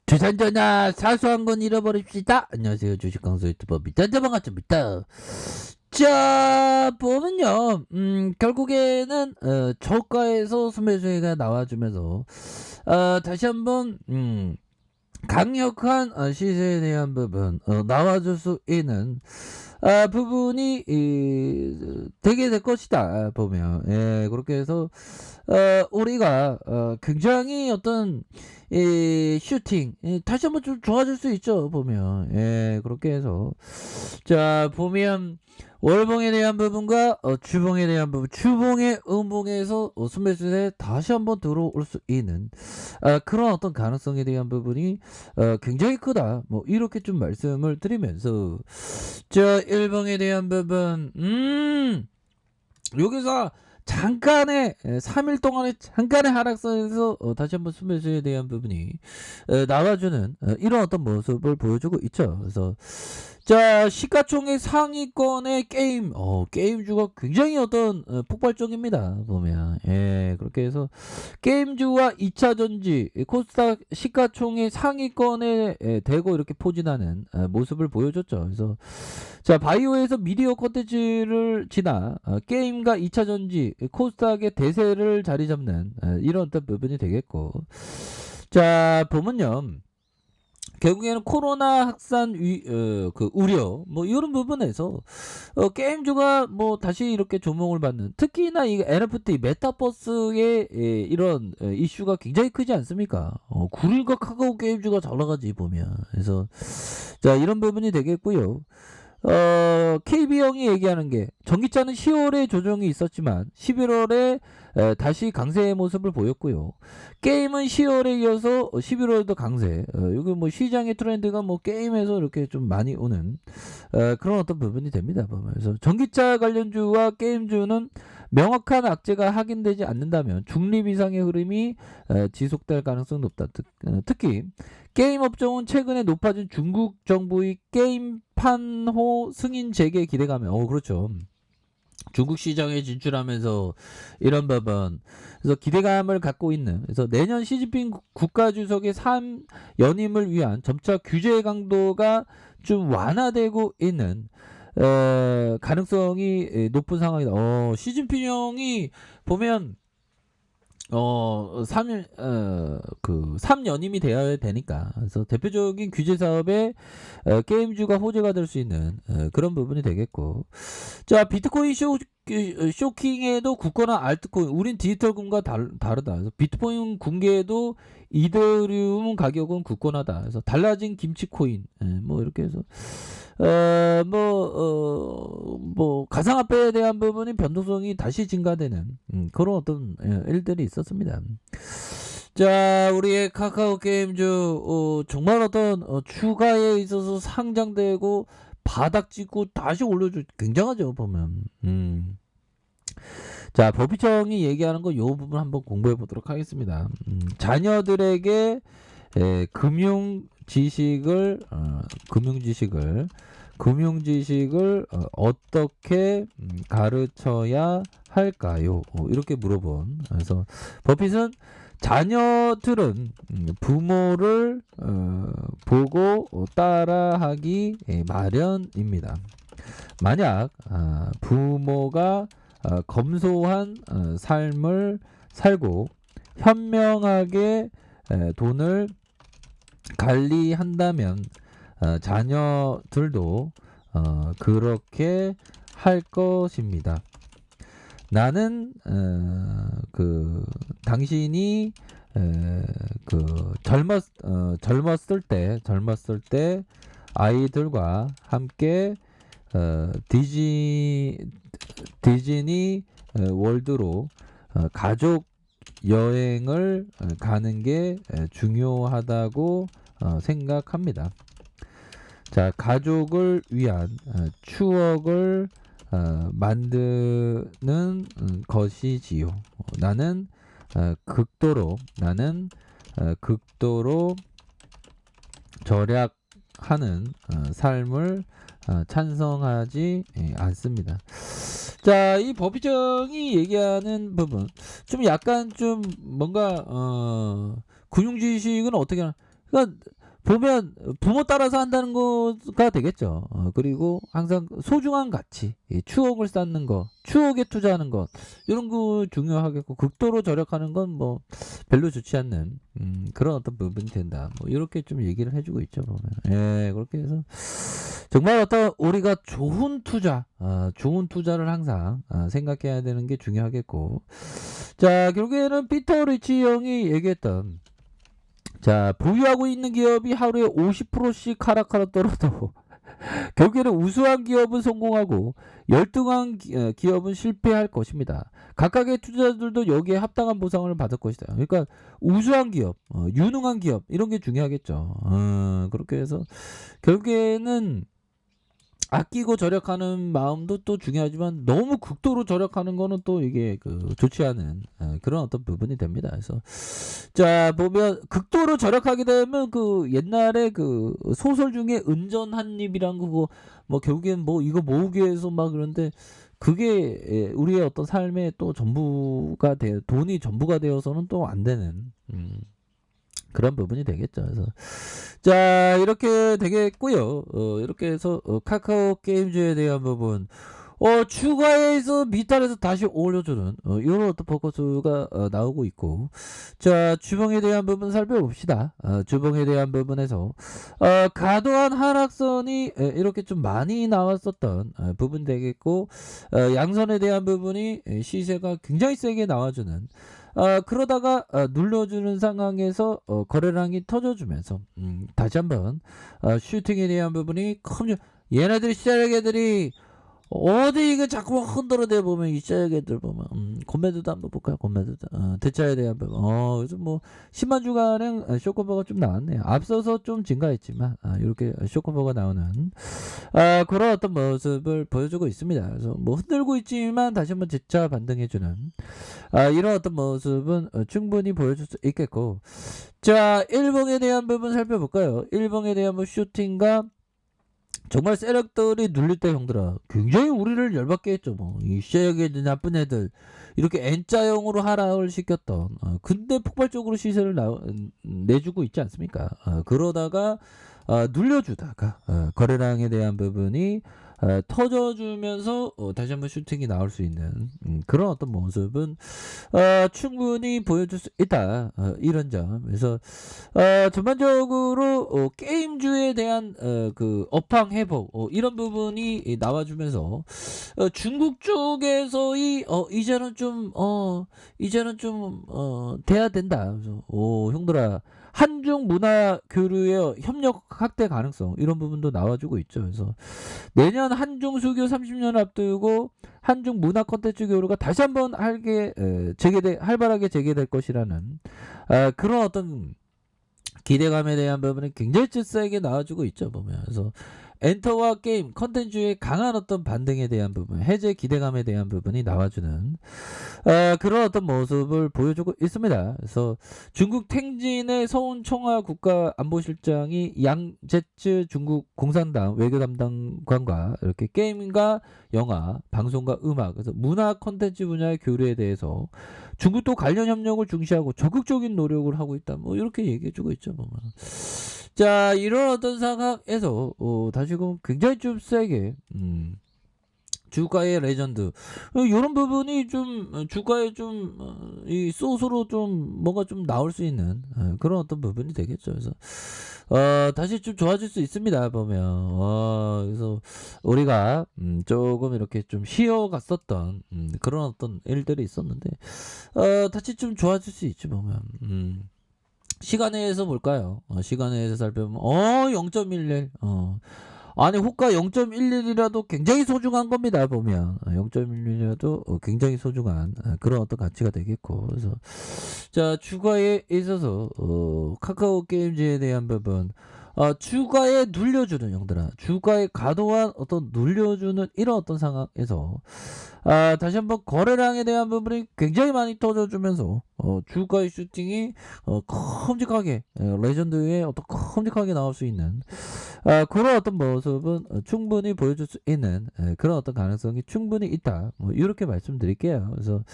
주산전화 사소한 건 잃어버립시다. 안녕하세요, 주식강사 유튜버 밑단자방아입니다. 자, 보면요, 결국에는 저가에서 순매수가 나와주면서 다시 한번 강력한 시세에 대한 부분 나와줄 수 있는 부분이 되게 될 것이다 보면. 예, 그렇게 해서 우리가 굉장히 어떤 슈팅 다시 한번 좀 좋아질 수 있죠 보면. 예, 그렇게 해서 자 보면 월봉에 대한 부분과 주봉에 대한 부분, 주봉의 음봉에서 순매수에 다시 한번 들어올 수 있는 그런 어떤 가능성에 대한 부분이 굉장히 크다, 뭐 이렇게 좀 말씀을 드리면서 자 일봉에 대한 부분 여기서 잠깐의 3일 동안의 잠깐의 하락선에서 다시 한번 순매수에 대한 부분이 나와주는 이런 어떤 모습을 보여주고 있죠. 그래서 자 시가총액 상위권의 게임주가 굉장히 어떤 폭발적입니다 보면. 예, 그렇게 해서 게임주와 2차전지 코스닥 시가총액 상위권에 대고 이렇게 포진하는 모습을 보여줬죠. 그래서 자 바이오에서 미디어 콘텐츠를 지나 게임과 2차전지 코스닥의 대세를 자리 잡는 이런 어떤 부분이 되겠고, 자 보면요 결국에는 코로나 확산 그 우려 뭐 이런 부분에서 게임주가 뭐 다시 이렇게 조명을 받는, 특히나 이 NFT 메타버스의 이런 이슈가 굉장히 크지 않습니까? 구릴과 카카오 게임주가 잘 나가지 보면. 그래서 자 이런 부분이 되겠고요. KB형이 얘기하는 게 전기차는 10월에 조정이 있었지만 11월에 다시 강세의 모습을 보였고요. 게임은 10월에 이어서 11월도 강세. 이거 뭐 시장의 트렌드가 뭐 게임에서 이렇게 좀 많이 오는 그런 어떤 부분이 됩니다. 그래서 전기차 관련주와 게임주는 명확한 악재가 확인되지 않는다면 중립 이상의 흐름이 지속될 가능성이 높다. 특히 게임 업종은 최근에 높아진 중국 정부의 게임 판호 승인 재개 기대감에 그렇죠. 중국 시장에 진출하면서 이런 부분, 그래서 기대감을 갖고 있는, 그래서 내년 시진핑 국가주석의 3연임을 위한 점차 규제 강도가 좀 완화되고 있는 가능성이 높은 상황이다. 시진핑 형이 보면 3연임이 되어야 되니까. 그래서 대표적인 규제 사업에 게임주가 호재가 될 수 있는 그런 부분이 되겠고. 자, 비트코인 쇼킹에도 굳건한 알트코인, 우린 디지털금과 다르다. 그래서 비트코인 궁계에도 이더리움 가격은 굳건하다. 그래서 달라진 김치코인, 뭐 이렇게 해서 뭐 가상화폐에 대한 부분이 변동성이 다시 증가되는 그런 어떤 일들이 있었습니다. 자, 우리의 카카오 게임주 정말 어떤 추가에 있어서 상장되고 바닥 찍고 다시 올려주, 굉장하죠 보면. 자, 법이청이 얘기하는 거 요 부분 한번 공부해 보도록 하겠습니다. 자녀들에게 금융 지식을 어떻게 가르쳐야 할까요? 이렇게 물어본. 그래서 버핏은 자녀들은 부모를 보고 따라하기 마련입니다. 만약 부모가 검소한 삶을 살고 현명하게 돈을 관리한다면 자녀들도 그렇게 할 것입니다. 나는 당신이 젊었을 때 아이들과 함께 디즈니 월드로 가족 여행을 가는 게 중요하다고 생각합니다. 자, 가족을 위한 추억을 만드는 것이지요. 나는 극도로 절약하는 삶을 찬성하지 않습니다. 자, 이 법의정이 얘기하는 부분 좀 약간 좀 뭔가 금융지식은 어떻게 하나, 그러니까 보면 부모 따라서 한다는 거가 되겠죠. 그리고 항상 소중한 가치, 추억을 쌓는 거, 추억에 투자하는 것 이런 거 중요하겠고 극도로 절약하는 건 뭐 별로 좋지 않는 그런 어떤 부분이 된다. 뭐 이렇게 좀 얘기를 해주고 있죠. 보면. 예, 그렇게 해서 정말 어떤 우리가 좋은 투자, 좋은 투자를 항상 생각해야 되는 게 중요하겠고. 자, 결국에는 피터 리치 형이 얘기했던 자, 보유하고 있는 기업이 하루에 50%씩 하락하더라도 결국에는 우수한 기업은 성공하고 열등한 기업은 실패할 것입니다. 각각의 투자자들도 여기에 합당한 보상을 받을 것이다. 그러니까 우수한 기업, 유능한 기업 이런 게 중요하겠죠. 그렇게 해서 결국에는 아끼고 절약하는 마음도 또 중요하지만 너무 극도로 절약하는 거는 또 이게 좋지 않은 그런 어떤 부분이 됩니다. 그래서 자 보면 극도로 절약하게 되면 옛날에 소설 중에 은전 한입이란 그거 뭐 결국엔 뭐 이거 모으기 위해서 막 그런데 그게 우리의 어떤 삶의 또 전부가 돈이 전부가 되어서는 또 안 되는 그런 부분이 되겠죠. 그래서 자 이렇게 되겠고요. 이렇게 해서 카카오 게임즈에 대한 부분 추가해서 미탈에서 다시 올려주는 이런 어떤 포커스가 나오고 있고 자 주봉에 대한 부분 살펴봅시다. 주봉에 대한 부분에서 과도한 하락선이 이렇게 좀 많이 나왔었던 부분 되겠고 양선에 대한 부분이 시세가 굉장히 세게 나와주는 그러다가 눌러주는 상황에서 거래량이 터져주면서 다시 한번 슈팅에 대한 부분이 얘네들이 시작애들이 어디 이거 자꾸만 흔들어대 보면 이 시작애들 보면 곰매도도 한번 볼까요? 곰매도도 대차에 대한 부분 그래서 뭐 10만 주가량 쇼커버가 좀 나왔네요. 앞서서 좀 증가했지만 이렇게 쇼커버가 나오는 그런 어떤 모습을 보여주고 있습니다. 그래서 뭐 흔들고 있지만 다시 한번 재차 반등해주는 이런 어떤 모습은 충분히 보여줄 수 있겠고 자 일봉에 대한 부분 살펴볼까요? 일봉에 대한 뭐 슈팅과 정말 세력들이 눌릴 때 형들아 굉장히 우리를 열받게 했죠. 뭐 이 시작에 나쁜 애들 이렇게 N자형으로 하락을 시켰던 근데 폭발적으로 시세를 내주고 있지 않습니까? 그러다가 눌려주다가 거래량에 대한 부분이 터져주면서 다시 한번 슈팅이 나올 수 있는 그런 어떤 모습은 충분히 보여줄 수 있다. 이런 점. 그래서 전반적으로 게임주에 대한 업황 회복 이런 부분이 나와주면서 중국 쪽에서의 이제는 좀 돼야 된다. 그래서 형들아 한중 문화 교류의 협력 확대 가능성 이런 부분도 나와주고 있죠. 그래서 내년 한중 수교 30년 앞두고 한중 문화 콘텐츠 교류가 다시 한번 활발하게 재개될 것이라는 그런 어떤 기대감에 대한 부분이 굉장히 세게 나와주고 있죠. 보면 그래서 엔터와 게임 컨텐츠의 강한 어떤 반등에 대한 부분 해제 기대감에 대한 부분이 나와주는 그런 어떤 모습을 보여주고 있습니다. 그래서 중국 탱진의 서훈 청와 국가안보실장이 양제츠 중국 공산당 외교 담당관과 이렇게 게임과 영화, 방송과 음악, 그래서 문화 콘텐츠 분야의 교류에 대해서 중국도 관련 협력을 중시하고 적극적인 노력을 하고 있다. 뭐 이렇게 얘기해주고 있죠. 뭐. 자 이런 어떤 상황에서 다시금 굉장히 좀 세게 주가의 레전드 이런 부분이 좀 주가에 좀 이 소스로 좀 뭔가 좀 나올 수 있는 그런 어떤 부분이 되겠죠. 그래서 다시 좀 좋아질 수 있습니다. 보면 그래서 우리가 조금 이렇게 좀 쉬어갔었던 그런 어떤 일들이 있었는데 다시 좀 좋아질 수 있지 보면 시간에서 볼까요? 시간에서 살펴보면 0.11 아니 호가 0.11이라도 굉장히 소중한 겁니다. 보면 0.11이라도 굉장히 소중한 그런 어떤 가치가 되겠고 그래서 자 주가에 있어서 카카오 게임즈에 대한 부분 주가에 눌려주는 형들아 주가에 과도한 어떤 눌려주는 이런 어떤 상황에서 다시 한번 거래량에 대한 부분이 굉장히 많이 터져주면서 주가의 슈팅이 큼직하게 레전드의 어떤 큼직하게 나올 수 있는 그런 어떤 모습은 충분히 보여줄 수 있는 그런 어떤 가능성이 충분히 있다. 뭐 이렇게 말씀드릴게요. 그래서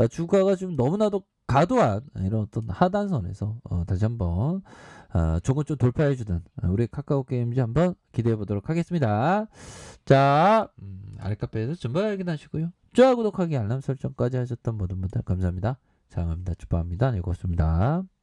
주가가 좀 너무나도 과도한 이런 어떤 하단선에서 다시 한번 조금 좀 돌파해주는 우리 카카오 게임즈 한번 기대해 보도록 하겠습니다. 자, 아랫카페에서 전부 확인하시고요. 좋아요, 구독하기, 알람 설정까지 하셨던 모든 분들 감사합니다. 사랑합니다. 축복합니다. 네, 고맙습니다.